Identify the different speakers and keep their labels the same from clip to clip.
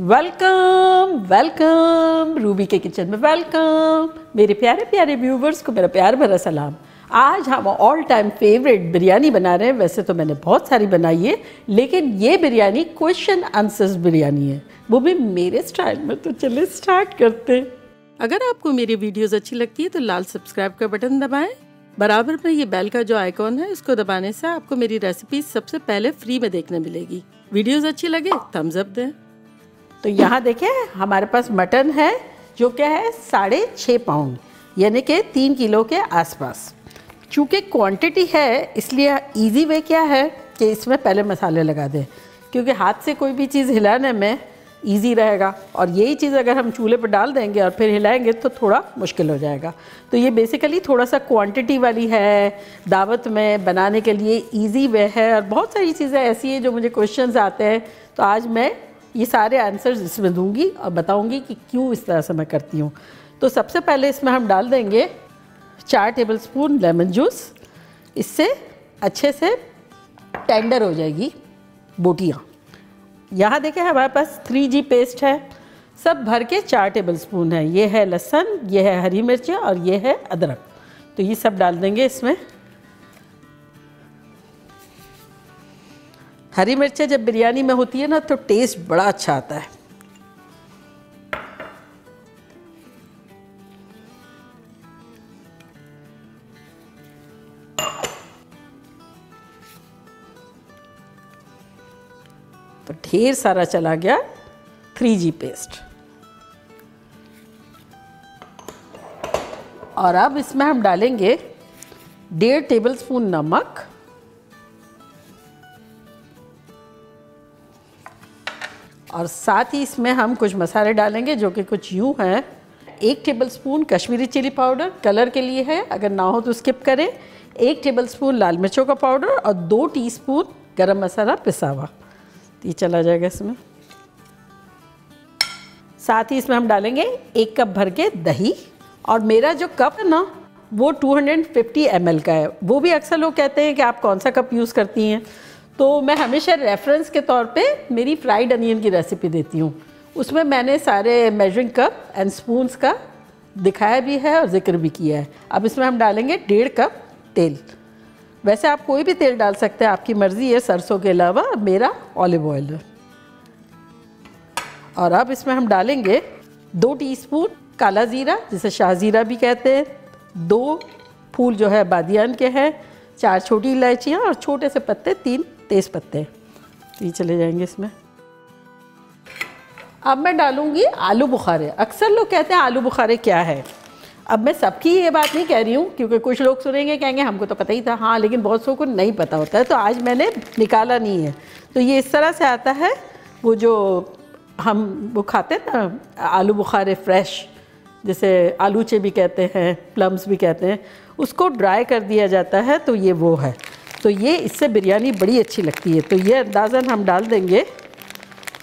Speaker 1: Welcome welcome Ruby के kitchen में welcome. मेरे प्यारे प्यारे व्यूवर्स को मेरा प्यार भरा सलाम। आज हम ऑल टाइम फेवरेट बिरयानी बना रहे हैं। वैसे तो मैंने बहुत सारी बनाई है, लेकिन ये बिरयानी क्वेश्चन आंसर्स बिरयानी है, वो भी मेरे स्टाइल में। तो चलिए स्टार्ट करते हैं। अगर आपको मेरी वीडियोस अच्छी लगती है तो लाल सब्सक्राइब का बटन दबाएं। बराबर में ये बेल का जो आइकॉन है, इसको दबाने से आपको मेरी रेसिपी सबसे पहले फ्री में देखने मिलेगी। वीडियोस अच्छी लगे थम्स अप दें। तो यहाँ देखें, हमारे पास मटन है जो क्या है 6.5 पाउंड, यानी कि 3 किलो के आसपास। चूँकि क्वांटिटी है, इसलिए इजी वे क्या है कि इसमें पहले मसाले लगा दें, क्योंकि हाथ से कोई भी चीज़ हिलाने में इजी रहेगा, और यही चीज़ अगर हम चूल्हे पर डाल देंगे और फिर हिलाएंगे तो थोड़ा मुश्किल हो जाएगा। तो ये बेसिकली थोड़ा सा क्वांटिटी वाली है, दावत में बनाने के लिए इजी वे है। और बहुत सारी चीज़ें ऐसी हैं जो मुझे क्वेश्चंस आते हैं, तो आज मैं ये सारे आंसर्स इसमें दूंगी और बताऊंगी कि क्यों इस तरह से मैं करती हूँ। तो सबसे पहले इसमें हम डाल देंगे 4 टेबलस्पून लेमन जूस। इससे अच्छे से टेंडर हो जाएगी बोटियाँ। यहाँ देखें, हमारे पास 3G पेस्ट है, सब भर के 4 टेबलस्पून है। ये है लहसुन, ये है हरी मिर्च और ये है अदरक। तो ये सब डाल देंगे इसमें। हरी मिर्चें जब बिरयानी में होती है ना, तो टेस्ट बड़ा अच्छा आता है। तो ढेर सारा चला गया 3G पेस्ट। और अब इसमें हम डालेंगे 1.5 टेबलस्पून नमक, और साथ ही इसमें हम कुछ मसाले डालेंगे जो कि कुछ यूँ हैं। 1 tablespoon Kashmiri chilli powder colour के लिए है, अगर ना हो तो स्किप करें। 1 टेबलस्पून लाल मिर्चों का पाउडर और 2 टीस्पून गरम मसाला पिसा हुआ। ये चला जाएगा इसमें। साथ ही इसमें हम डालेंगे 1 कप भर के दही। और मेरा जो कप है ना, वो 250 ml का है। वो भी अक्सर लोग कहते हैं कि आप कौन सा कप यूज़ करती हैं, तो मैं हमेशा रेफरेंस के तौर पे मेरी फ्राइड अनियन की रेसिपी देती हूँ। उसमें मैंने सारे मेजरिंग कप एंड स्पून्स का दिखाया भी है और जिक्र भी किया है। अब इसमें हम डालेंगे 1.5 कप तेल। वैसे आप कोई भी तेल डाल सकते हैं, आपकी मर्ज़ी है, सरसों के अलावा मेरा ऑलिव ऑयल है। और अब इसमें हम डालेंगे 2 टीस्पून काला ज़ीरा, जिसे शाह ज़ीरा भी कहते हैं, 2 फूल जो है बादियान के हैं, 4 छोटी इलायचियाँ और छोटे से पत्ते 3 तेज़ पत्ते। ये चले जाएंगे इसमें। अब मैं डालूंगी आलू बुखारे। अक्सर लोग कहते हैं आलू बुखारे क्या है। अब मैं सबकी ये बात नहीं कह रही हूँ, क्योंकि कुछ लोग सुनेंगे कहेंगे हमको तो पता ही था। हाँ, लेकिन बहुत लोगों को नहीं पता होता है, तो आज मैंने निकाला नहीं है। तो ये इस तरह से आता है, वो जो हम वो खाते हैं ना आलू बुखारे फ्रेश, जैसे आलूचे भी कहते हैं, प्लम्स भी कहते हैं, उसको ड्राई कर दिया जाता है। तो ये वो है। तो ये इससे बिरयानी बड़ी अच्छी लगती है। तो ये अंदाज़न हम डाल देंगे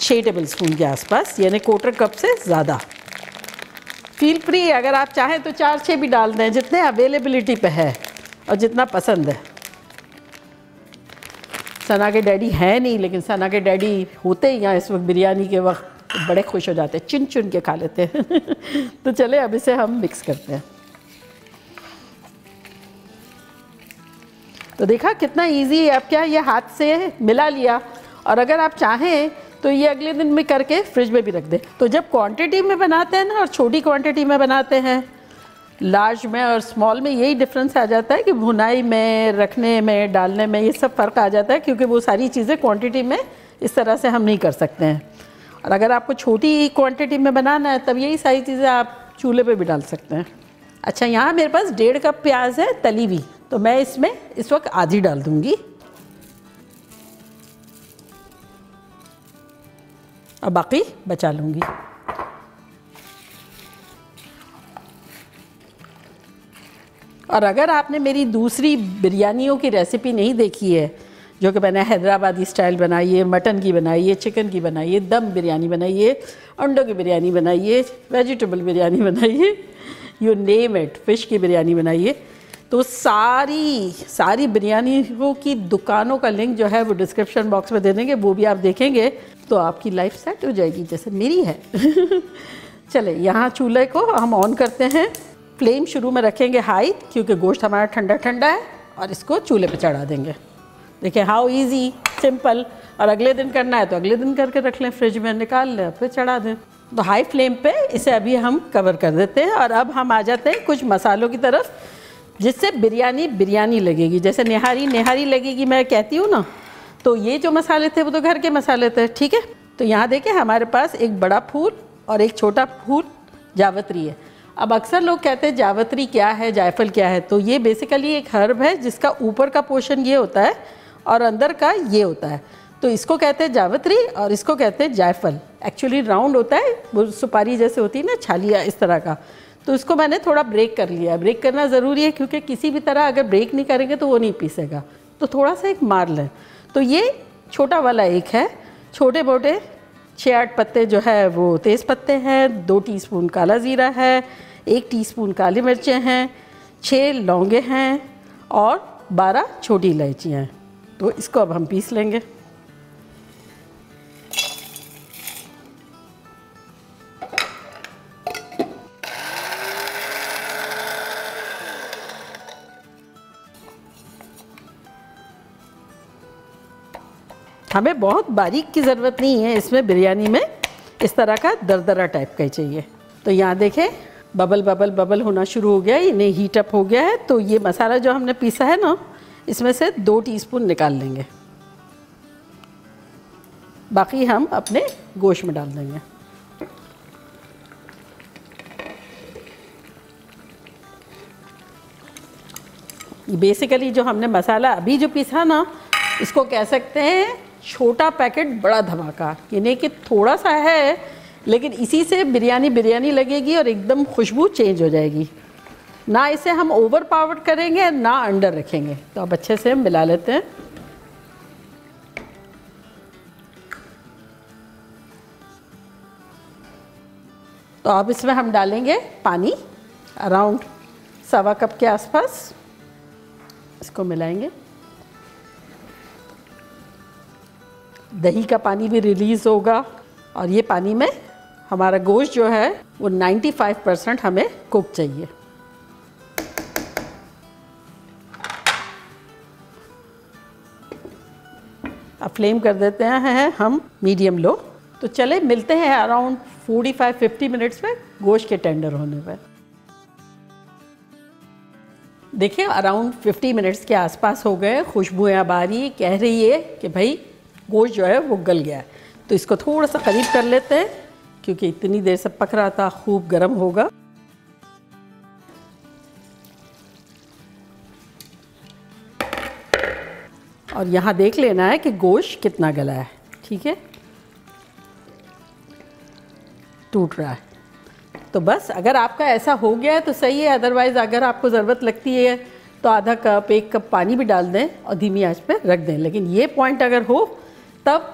Speaker 1: 6 टेबलस्पून के आसपास, यानी 1/4 कप से ज़्यादा। फील फ्री, अगर आप चाहें तो 4-6 भी डाल दें, जितने अवेलेबिलिटी पे है और जितना पसंद है। सना के डैडी हैं नहीं, लेकिन सना के डैडी होते ही यहाँ इस वक्त बिरयानी के वक्त बड़े खुश हो जाते हैं, चुन चुन के खा लेते हैं। तो चले अब इसे हम मिक्स करते हैं। तो देखा कितना इजी है। अब क्या, ये हाथ से मिला लिया, और अगर आप चाहें तो ये अगले दिन में करके फ्रिज में भी रख दें। तो जब क्वांटिटी में बनाते हैं ना, और छोटी क्वांटिटी में बनाते हैं, लार्ज में और स्मॉल में यही डिफरेंस आ जाता है कि भुनाई में, रखने में, डालने में, ये सब फ़र्क आ जाता है, क्योंकि वो सारी चीज़ें क्वांटिटी में इस तरह से हम नहीं कर सकते हैं। और अगर आपको छोटी क्वांटिटी में बनाना है, तब यही सारी चीज़ें आप चूल्हे पे भी डाल सकते हैं। अच्छा, यहाँ मेरे पास 1.5 कप प्याज है तली हुई, तो मैं इसमें इस वक्त आधी डाल दूँगी और बाकी बचा लूँगी। और अगर आपने मेरी दूसरी बिरयानियों की रेसिपी नहीं देखी है, जो कि मैंने हैदराबादी स्टाइल बनाई है, मटन की बनाई है, चिकन की बनाई है, दम बिरयानी बनाई है, अंडों की बिरयानी बनाई है, वेजिटेबल बिरयानी बनाई है, यू नेम इट, फ़िश की बिरयानी बनाई है, तो सारी बिरयानियों की दुकानों का लिंक जो है वो डिस्क्रिप्शन बॉक्स में दे देंगे, वो भी आप देखेंगे तो आपकी लाइफ सेट हो जाएगी जैसे मेरी है। चले यहाँ चूल्हे को हम ऑन करते हैं। फ्लेम शुरू में रखेंगे हाई, क्योंकि गोश्त हमारा ठंडा ठंडा है, और इसको चूल्हे पे चढ़ा देंगे। देखिए हाउ इजी, सिंपल। और अगले दिन करना है तो अगले दिन करके रख लें, फ्रिज में निकाल लें, फिर चढ़ा दें। तो हाई फ्लेम पे इसे अभी हम कवर कर देते हैं। और अब हम आ जाते हैं कुछ मसालों की तरफ, जिससे बिरयानी लगेगी, जैसे निहारी लगेगी मैं कहती हूँ ना। तो ये जो मसाले थे वो तो घर के मसाले थे, ठीक है। तो यहाँ देखिए हमारे पास एक बड़ा फूल और एक छोटा फूल जावित्री है। अब अक्सर लोग कहते हैं जावित्री क्या है, जायफल क्या है। तो ये बेसिकली एक हर्ब है जिसका ऊपर का पोर्शन ये होता है और अंदर का ये होता है। तो इसको कहते हैं जावित्री और इसको कहते हैं जायफल। एक्चुअली राउंड होता है, वो सुपारी जैसे होती है ना, छालिया इस तरह का। तो इसको मैंने थोड़ा ब्रेक कर लिया। ब्रेक करना ज़रूरी है, क्योंकि किसी भी तरह अगर ब्रेक नहीं करेंगे तो वो नहीं पीसेगा। तो थोड़ा सा एक मार लें। तो ये छोटा वाला एक है, छोटे मोटे 6-8 पत्ते जो है वो तेज़ पत्ते हैं, 2 टीस्पून काला ज़ीरा है, 1 टीस्पून काली मिर्चें हैं, 6 लौंगे हैं और 12 छोटी इलायचियाँ हैं। तो इसको अब हम पीस लेंगे। हमें बहुत बारीक की ज़रूरत नहीं है इसमें, बिरयानी में इस तरह का दरदरा टाइप का ही चाहिए। तो यहाँ देखें बबल होना शुरू हो गया, इन्हें हीट अप हो गया है। तो ये मसाला जो हमने पीसा है ना, इसमें से 2 टीस्पून निकाल लेंगे, बाकी हम अपने गोश्त में डाल देंगे। बेसिकली जो हमने मसाला अभी जो पीसा ना, इसको कह सकते हैं छोटा पैकेट बड़ा धमाका। यानी कि थोड़ा सा है, लेकिन इसी से बिरयानी लगेगी और एकदम खुशबू चेंज हो जाएगी। ना इसे हम ओवर पावर करेंगे ना अंडर रखेंगे। तो अब अच्छे से मिला लेते हैं। तो अब इसमें हम डालेंगे पानी, अराउंड 1.25 कप के आसपास। इसको मिलाएंगे। दही का पानी भी रिलीज़ होगा और ये पानी में हमारा गोश्त जो है वो 95% हमें कुक चाहिए। अब फ्लेम कर देते हैं हम मीडियम लो। तो चले मिलते हैं अराउंड 45-50 मिनट्स में गोश्त के टेंडर होने पर। देखिए अराउंड 50 मिनट्स के आसपास हो गए। खुशबुएं अब आ रही है, कह रही है कि भाई गोश्त जो है वो गल गया है। तो इसको थोड़ा सा करीब कर लेते हैं, क्योंकि इतनी देर से पक रहा था, खूब गर्म होगा। और यहाँ देख लेना है कि गोश्त कितना गला है, ठीक है, टूट रहा है। तो बस अगर आपका ऐसा हो गया है तो सही है, अदरवाइज़ अगर आपको ज़रूरत लगती है तो आधा कप 1 कप पानी भी डाल दें और धीमी आंच पे रख दें। लेकिन ये पॉइंट अगर हो तब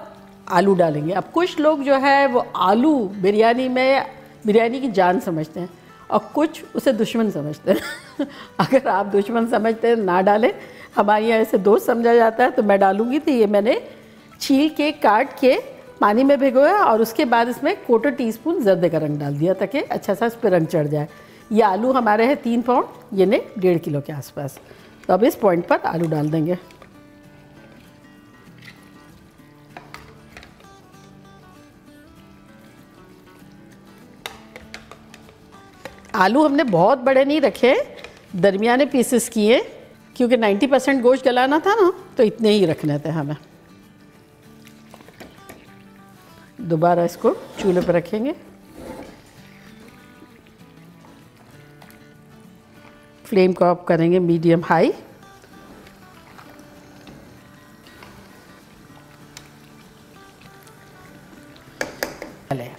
Speaker 1: आलू डालेंगे। अब कुछ लोग जो है वो आलू बिरयानी की जान समझते हैं और कुछ उसे दुश्मन समझते हैं। अगर आप दुश्मन समझते हैं ना डालें, हमारे यहाँ ऐसे दोस्त समझा जाता है। तो मैं डालूँगी। तो ये मैंने छील के काट के पानी में भिगोया और उसके बाद इसमें 1/4 टीस्पून जर्दे का रंग डाल दिया ताकि अच्छा सा इस पर रंग चढ़ जाए। ये आलू हमारे हैं 3 पाउंड, यानी 1.5 किलो के आसपास। तो अब इस पॉइंट पर आलू डाल देंगे। आलू हमने बहुत बड़े नहीं रखे, दरमियाने पीसेस किए, क्योंकि 90% गोश्त गलाना था ना, तो इतने ही रखने थे हमें। दोबारा इसको चूल्हे पर रखेंगे। फ्लेम को ऑफ करेंगे मीडियम हाई।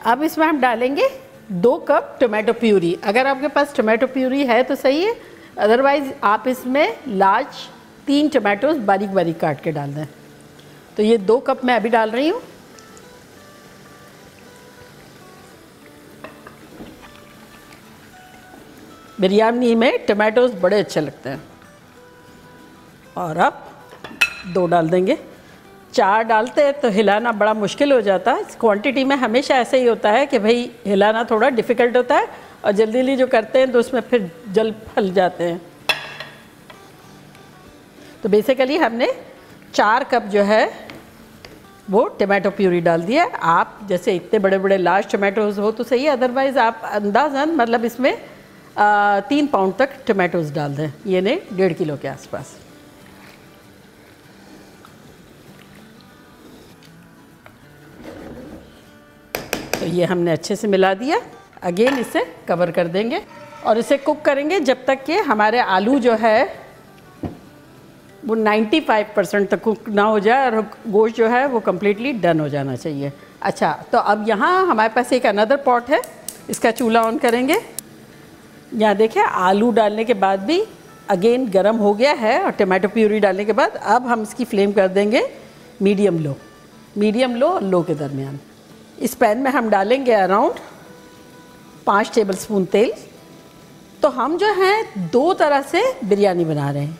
Speaker 1: अब इसमें हम डालेंगे 2 कप टोमेटो प्यूरी। अगर आपके पास टोमेटो प्यूरी है तो सही है, अदरवाइज़ आप इसमें लार्ज 3 टोमेटोज बारीक बारीक काट के डाल दें। तो ये 2 कप मैं अभी डाल रही हूँ। बिरयानी में टोमेटोज बड़े अच्छे लगते हैं। और अब 2 डाल देंगे। 4 डालते हैं तो हिलाना बड़ा मुश्किल हो जाता है। इस क्वांटिटी में हमेशा ऐसे ही होता है कि भाई हिलाना थोड़ा डिफ़िकल्ट होता है और जल्दी जल्दी जो करते हैं तो उसमें फिर जल फल जाते हैं। तो बेसिकली हमने 4 कप जो है वो टमाटो प्यूरी डाल दिया। आप जैसे इतने बड़े बड़े लार्ज टमाटोज़ हो तो सही है, अदरवाइज़ आप अंदाज़न मतलब इसमें 3 पाउंड तक टमाटोज़ डाल दें, ये नहीं 1.5 किलो के आसपास। तो ये हमने अच्छे से मिला दिया। अगेन इसे कवर कर देंगे और इसे कुक करेंगे जब तक कि हमारे आलू जो है वो 95% तक कुक ना हो जाए और गोश्त जो है वो कम्प्लीटली डन हो जाना चाहिए। अच्छा, तो अब यहाँ हमारे पास एक अनदर पॉट है, इसका चूल्हा ऑन करेंगे। यहाँ देखिए आलू डालने के बाद भी अगेन गरम हो गया है और टमाटो प्यूरी डालने के बाद अब हम इसकी फ्लेम कर देंगे मीडियम लो और लो के दरमियान। इस पैन में हम डालेंगे अराउंड 5 टेबलस्पून तेल। तो हम जो हैं 2 तरह से बिरयानी बना रहे हैं,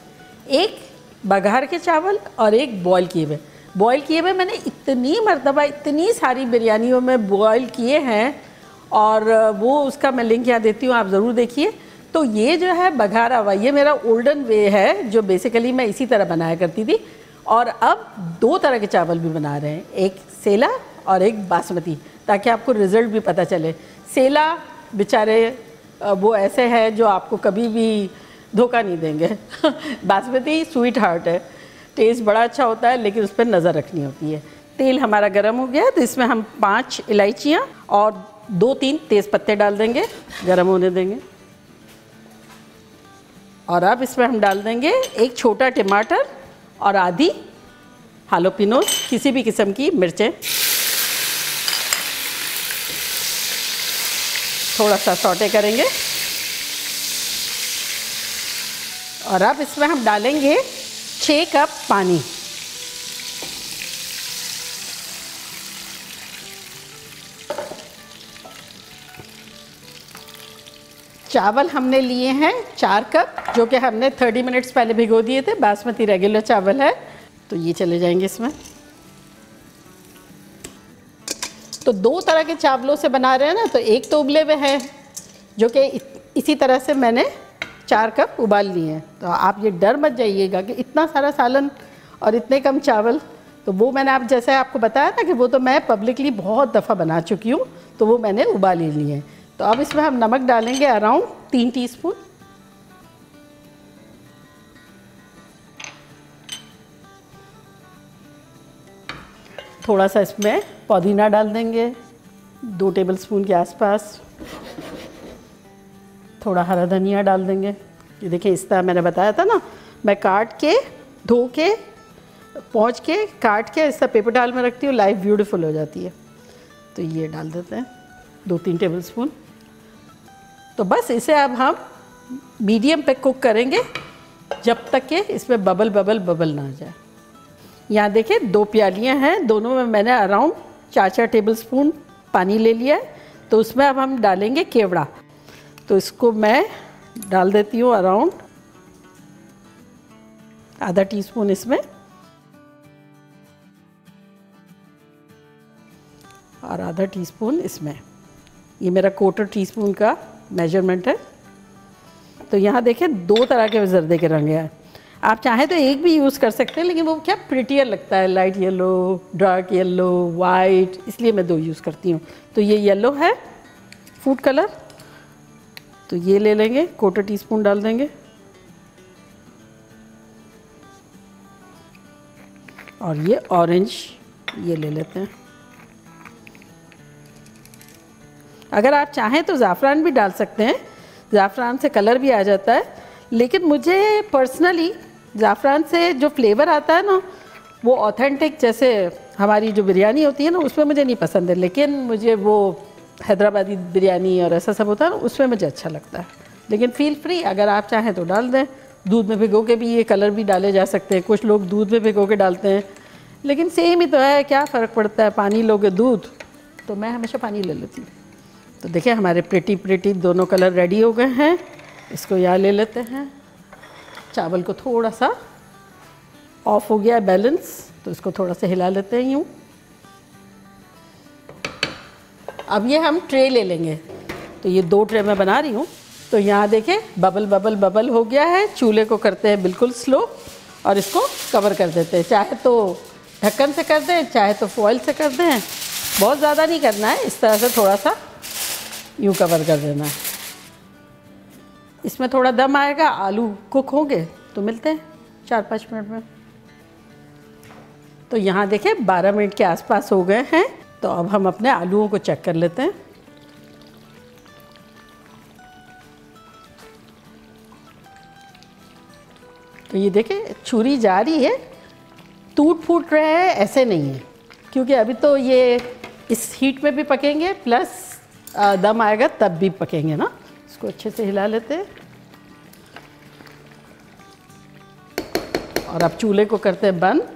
Speaker 1: एक बघार के चावल और एक बॉयल किए हुए। बॉयल किए हुए मैंने इतनी मर्तबा इतनी सारी बिरयानियों में बॉयल किए हैं और वो उसका मैं लिंक यहाँ देती हूँ, आप ज़रूर देखिए। तो ये जो है बघारा हुआ, ये मेरा ओल्डन वे है जो बेसिकली मैं इसी तरह बनाया करती थी। और अब 2 तरह के चावल भी बना रहे हैं, एक सेला और एक बासमती, ताकि आपको रिज़ल्ट भी पता चले। सेला बेचारे वो ऐसे है जो आपको कभी भी धोखा नहीं देंगे बासमती स्वीट हार्ट है, टेस्ट बड़ा अच्छा होता है लेकिन उस पर नज़र रखनी होती है। तेल हमारा गर्म हो गया है तो इसमें हम 5 इलायचियाँ और 2-3 तेज़ पत्ते डाल देंगे, गर्म होने देंगे। और अब इसमें हम डाल देंगे एक छोटा टमाटर और आधी हालोपिनो, किसी भी किस्म की मिर्चें। थोड़ा सा सौटे करेंगे और अब इसमें हम डालेंगे 6 कप पानी। चावल हमने लिए हैं 4 कप, जो कि हमने 30 मिनट्स पहले भिगो दिए थे। बासमती रेगुलर चावल है तो ये चले जाएंगे इसमें। तो 2 तरह के चावलों से बना रहे हैं ना, तो एक तो उबले हुए हैं जो कि इसी तरह से मैंने 4 कप उबाल लिए हैं। तो आप ये डर मत जाइएगा कि इतना सारा सालन और इतने कम चावल, तो वो मैंने आप जैसे आपको बताया ना कि वो तो मैं पब्लिकली बहुत दफ़ा बना चुकी हूँ, तो वो मैंने उबाल ही लिए हैं। तो अब इसमें हम नमक डालेंगे अराउंड 3 टीस्पून। थोड़ा सा इसमें पुदीना डाल देंगे 2 टेबलस्पून के आसपास। थोड़ा हरा धनिया डाल देंगे। ये देखिए इस तरह मैंने बताया था ना, मैं काट के धो के पोंछ के काट के इस तरह पेपर डाल में रखती हूँ, लाइफ ब्यूटीफुल हो जाती है। तो ये डाल देते हैं 2-3 टेबलस्पून। तो बस इसे अब हम मीडियम पे कुक करेंगे जब तक कि इसमें बबल ना आ जाए। यहाँ देखिए 2 प्यालियाँ हैं, दोनों में मैंने अराउंड 4-4 टेबलस्पून पानी ले लिया है। तो उसमें अब हम डालेंगे केवड़ा। तो इसको मैं डाल देती हूँ अराउंड आधा टीस्पून इसमें, और आधा टीस्पून इसमें। ये मेरा 1/4 टीस्पून का मेजरमेंट है। तो यहाँ देखिए 2 तरह के जर्दे के रंग हैं। आप चाहें तो एक भी यूज़ कर सकते हैं, लेकिन वो क्या प्रिटियर लगता है, light yellow, dark yellow, white, इसलिए मैं 2 यूज़ करती हूँ। तो ये येलो है फूड कलर, तो ये ले लेंगे, 1/4 टीस्पून डाल देंगे। और ये ऑरेंज ये ले लेते हैं। अगर आप चाहें तो ज़ाफ़रान भी डाल सकते हैं, ज़ाफ़रान से कलर भी आ जाता है, लेकिन मुझे पर्सनली ज़ाफ़रान से जो फ्लेवर आता है ना, वो ऑथेंटिक जैसे हमारी जो बिरयानी होती है ना, उसमें मुझे नहीं पसंद है। लेकिन मुझे वो हैदराबादी बिरयानी और ऐसा सब होता है ना, उसमें मुझे अच्छा लगता है। लेकिन फील फ्री, अगर आप चाहें तो डाल दें। दूध में भिगो के भी ये कलर भी डाले जा सकते हैं। कुछ लोग दूध में भिगो के डालते हैं, लेकिन सेम ही तो है, क्या फ़र्क पड़ता है। पानी लोगे दूध, तो मैं हमेशा पानी ले लेती हूँ। तो देखिए हमारे प्रिटी दोनों कलर रेडी हो गए हैं। इसको यहाँ ले लेते हैं। चावल को थोड़ा सा ऑफ हो गया है बैलेंस, तो इसको थोड़ा सा हिला लेते हैं यूँ। अब ये हम ट्रे ले लेंगे, तो ये 2 ट्रे मैं बना रही हूँ। तो यहाँ देखें बबल बबल बबल हो गया है। चूल्हे को करते हैं बिल्कुल स्लो और इसको कवर कर देते हैं। चाहे तो ढक्कन से कर दें, चाहे तो फॉइल से कर दें। बहुत ज़्यादा नहीं करना है, इस तरह से थोड़ा सा यूँ कवर कर देना है। इसमें थोड़ा दम आएगा, आलू कुक होंगे, तो मिलते हैं 4-5 मिनट में। तो यहाँ देखें 12 मिनट के आसपास हो गए हैं। तो अब हम अपने आलूओं को चेक कर लेते हैं। तो ये देखें छुरी जा रही है, टूट फूट रहे हैं ऐसे नहीं है, क्योंकि अभी तो ये इस हीट में भी पकेंगे, प्लस दम आएगा तब भी पकेंगे ना। इसको अच्छे से हिला लेते हैं और अब चूल्हे को करते हैं बंद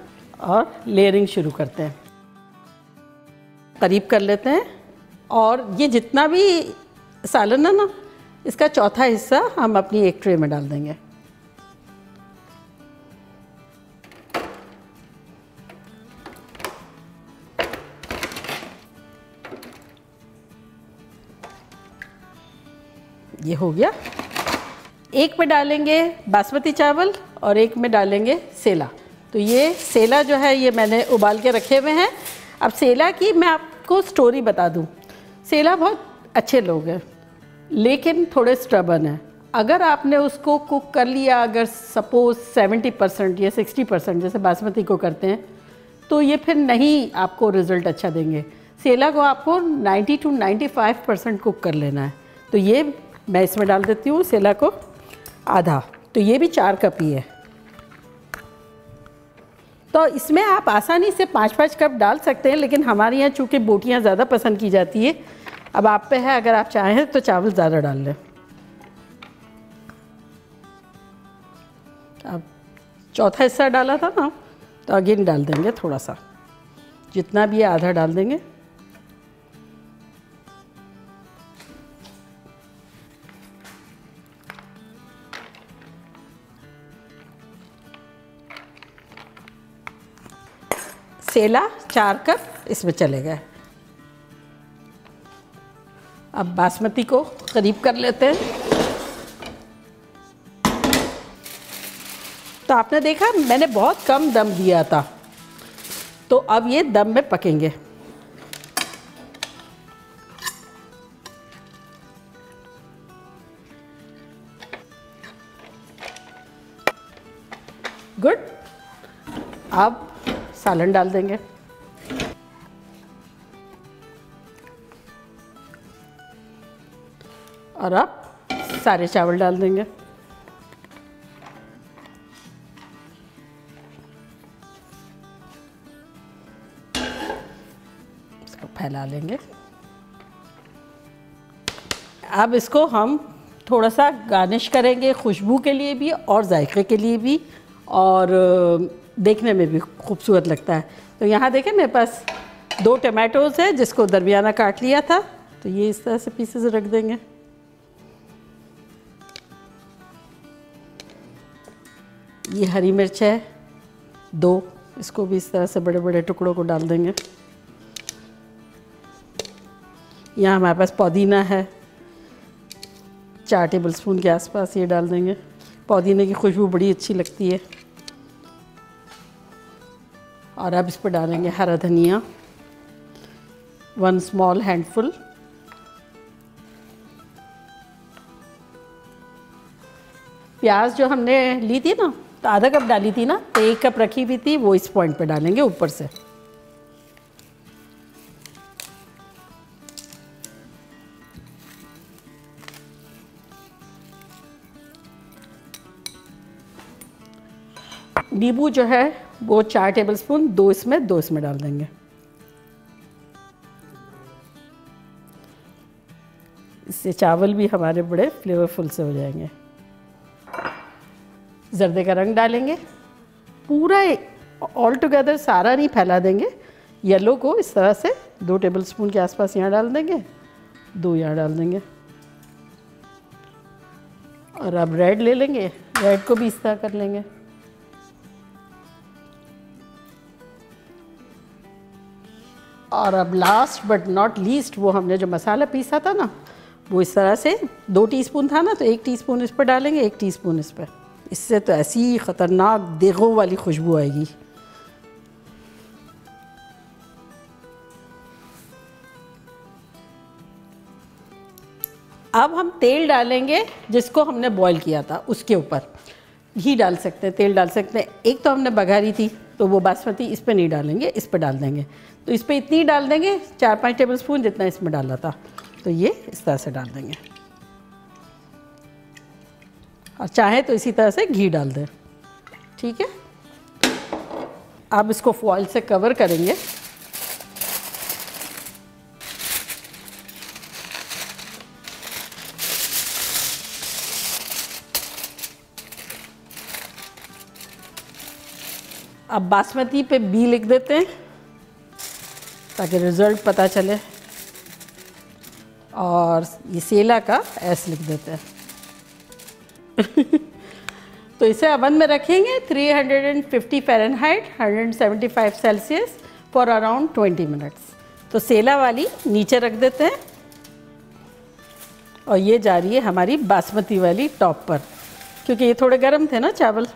Speaker 1: और लेयरिंग शुरू करते हैं। करीब कर लेते हैं और ये जितना भी सालन है ना, इसका चौथा हिस्सा हम अपनी एक ट्रे में डाल देंगे। ये हो गया। एक में डालेंगे बासमती चावल और एक में डालेंगे सेला। तो ये सेला जो है ये मैंने उबाल के रखे हुए हैं। अब सेला की मैं आपको स्टोरी बता दूं। सेला बहुत अच्छे लोग हैं लेकिन थोड़े स्टबर्न हैं। अगर आपने उसको कुक कर लिया, अगर सपोज 70% या 60% जैसे बासमती को करते हैं, तो ये फिर नहीं आपको रिज़ल्ट अच्छा देंगे। सेला को आपको 90 to 95% कुक कर लेना है। तो ये मैं इसमें डाल देती हूँ सेला को आधा। तो ये भी 4 कप ही है। तो इसमें आप आसानी से 5-5 कप डाल सकते हैं, लेकिन हमारे यहाँ चूँकि बोटियाँ ज़्यादा पसंद की जाती है। अब आप पे है, अगर आप चाहें तो चावल ज़्यादा डाल लें। अब चौथा हिस्सा डाला था ना, तो अगेन डाल देंगे थोड़ा सा, जितना भी है आधा डाल देंगे। सेला 4 कप इसमें चले गए। अब बासमती को करीब कर लेते हैं। तो आपने देखा मैंने बहुत कम दम दिया था, तो अब ये दम में पकेंगे। गुड। अब सालन डाल देंगे और अब सारे चावल डाल देंगे। इसको फैला लेंगे। अब इसको हम थोड़ा सा गार्निश करेंगे, खुशबू के लिए भी और जायके के लिए भी, और देखने में भी खूबसूरत लगता है। तो यहाँ देखें मेरे पास 2 टमाटोज़ है जिसको दरमियाना काट लिया था, तो ये इस तरह से पीसेस रख देंगे। ये हरी मिर्च है 2, इसको भी इस तरह से बड़े बड़े टुकड़ों को डाल देंगे। यहाँ हमारे पास पुदीना है 4 टेबलस्पून के आसपास, ये डाल देंगे। पुदीने की खुशबू बड़ी अच्छी लगती है। और अब इस पर डालेंगे हरा धनिया 1 स्मॉल हैंडफुल। प्याज जो हमने ली थी ना, तो आधा कप डाली थी ना, तो 1 कप रखी हुई थी, वो इस पॉइंट पे डालेंगे ऊपर से। नींबू जो है वो 4 टेबलस्पून, 2 इसमें डाल देंगे। इससे चावल भी हमारे बड़े फ्लेवरफुल से हो जाएंगे। जर्दे का रंग डालेंगे पूरा ऑल टुगेदर, सारा नहीं फैला देंगे। येलो को इस तरह से 2 टेबलस्पून के आसपास यहाँ डाल देंगे, 2 यहाँ डाल देंगे। और अब रेड ले लेंगे, रेड को भी इस तरह कर लेंगे। और अब लास्ट बट नॉट लीस्ट वो हमने जो मसाला पीसा था ना, वो इस तरह से 2 टीस्पून था ना, तो 1 टीस्पून इस पर डालेंगे, 1 टीस्पून इस पर। इससे तो ऐसी ख़तरनाक देगों वाली खुशबू आएगी। अब हम तेल डालेंगे जिसको हमने बॉईल किया था उसके ऊपर। घी डाल सकते हैं, तेल डाल सकते हैं। एक तो हमने बघारी थी तो वो बासमती इस पे नहीं डालेंगे, इस पे डाल देंगे। तो इस पे इतनी डाल देंगे 4-5 टेबल स्पून जितना इसमें डाला था, तो ये इस तरह से डाल देंगे। और चाहे तो इसी तरह से घी डाल दें, ठीक है। अब इसको फॉइल से कवर करेंगे। अब बासमती पे बी लिख देते हैं ताकि रिज़ल्ट पता चले, और ये सेला का एस लिख देते हैं। तो इसे अवन में रखेंगे 350 Fahrenheit 175 Celsius for around 20 minutes. तो सेला वाली नीचे रख देते हैं और ये जा रही है हमारी बासमती वाली टॉप पर, क्योंकि ये थोड़े गर्म थे ना चावल।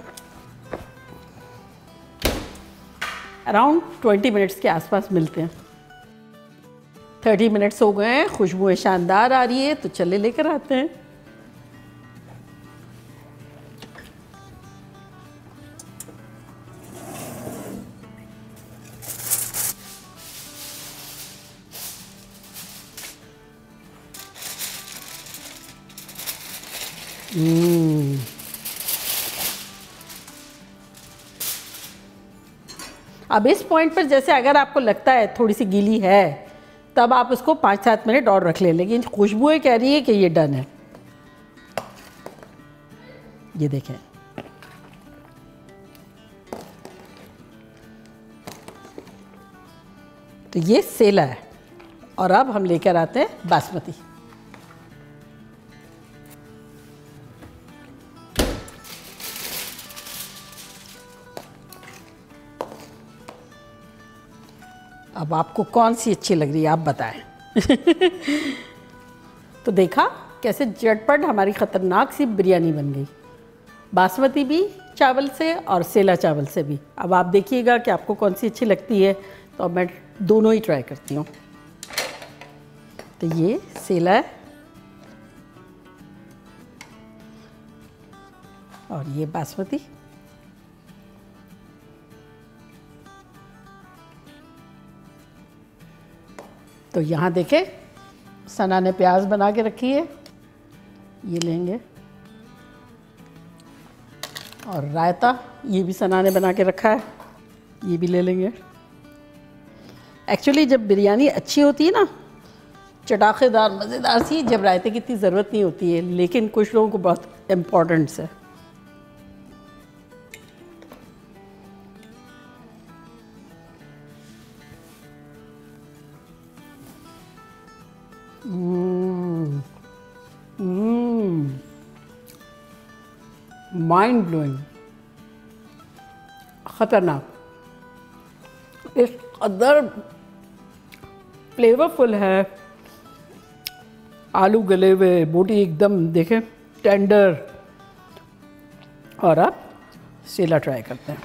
Speaker 1: अराउंड 20 मिनट्स के आसपास मिलते हैं। 30 मिनट्स हो गए हैं, खुशबुएं शानदार आ रही है, तो चले लेकर आते हैं। अब इस पॉइंट पर जैसे अगर आपको लगता है थोड़ी सी गीली है, तब आप उसको 5-7 मिनट और रख लें, लेकिन खुशबुएं कह रही है कि ये डन है। ये देखें, तो ये सेला है। और अब हम लेकर आते हैं बासमती। अब आपको कौन सी अच्छी लग रही है, आप बताएं। तो देखा कैसे झटपट हमारी ख़तरनाक सी बिरयानी बन गई, बासमती भी चावल से और सेला चावल से भी। अब आप देखिएगा कि आपको कौन सी अच्छी लगती है, तो अब मैं दोनों ही ट्राई करती हूँ। तो ये सेला है और ये बासमती। तो यहाँ देखें, सना ने प्याज बना के रखी है, ये लेंगे। और रायता ये भी सना ने बना के रखा है, ये भी ले लेंगे। एक्चुअली जब बिरयानी अच्छी होती है ना, चटाकेदार मज़ेदार सी, जब रायते की इतनी ज़रूरत नहीं होती है, लेकिन कुछ लोगों को बहुत इम्पोर्टेंट है। माइंड ब्लोइंग, ख़तरनाक, इस कदर फ्लेवरफुल है। आलू गले हुए, बोटी एकदम देखें टेंडर। और अब सेला ट्राई करते हैं।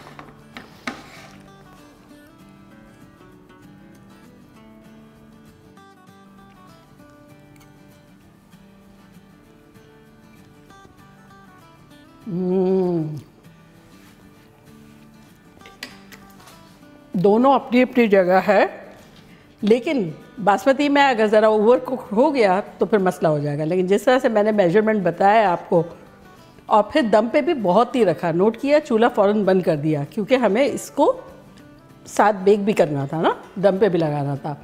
Speaker 1: दोनों अपनी अपनी जगह है, लेकिन बासमती में अगर ज़रा ओवर कुक हो गया तो फिर मसला हो जाएगा। लेकिन जिस तरह से मैंने मेजरमेंट बताया आपको, और फिर दम पे भी बहुत ही रखा, नोट किया, चूल्हा फ़ौरन बंद कर दिया, क्योंकि हमें इसको साथ बेक भी करना था ना, दम पे भी लगाना था।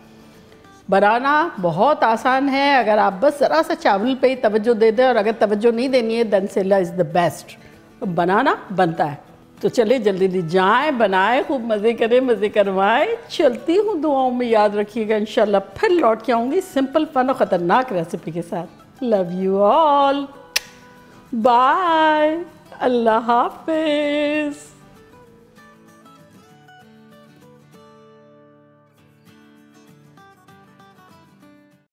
Speaker 1: बनाना बहुत आसान है अगर आप बस ज़रा सा चावल पे ही तवज्जो दे दें, और अगर तवज्जो नहीं देनी है then sella is the best. बनाना बनता है। तो चले जल्दी जल्दी जाएं, बनाएं, खूब मज़े करें, मज़े करवाएं। चलती हूँ, दुआओं में याद रखिएगा। इंशाल्लाह फिर लौट के आऊँगी सिंपल फन और ख़तरनाक रेसिपी के साथ। लव यू ऑल, बाय, अल्लाह हाफिज़।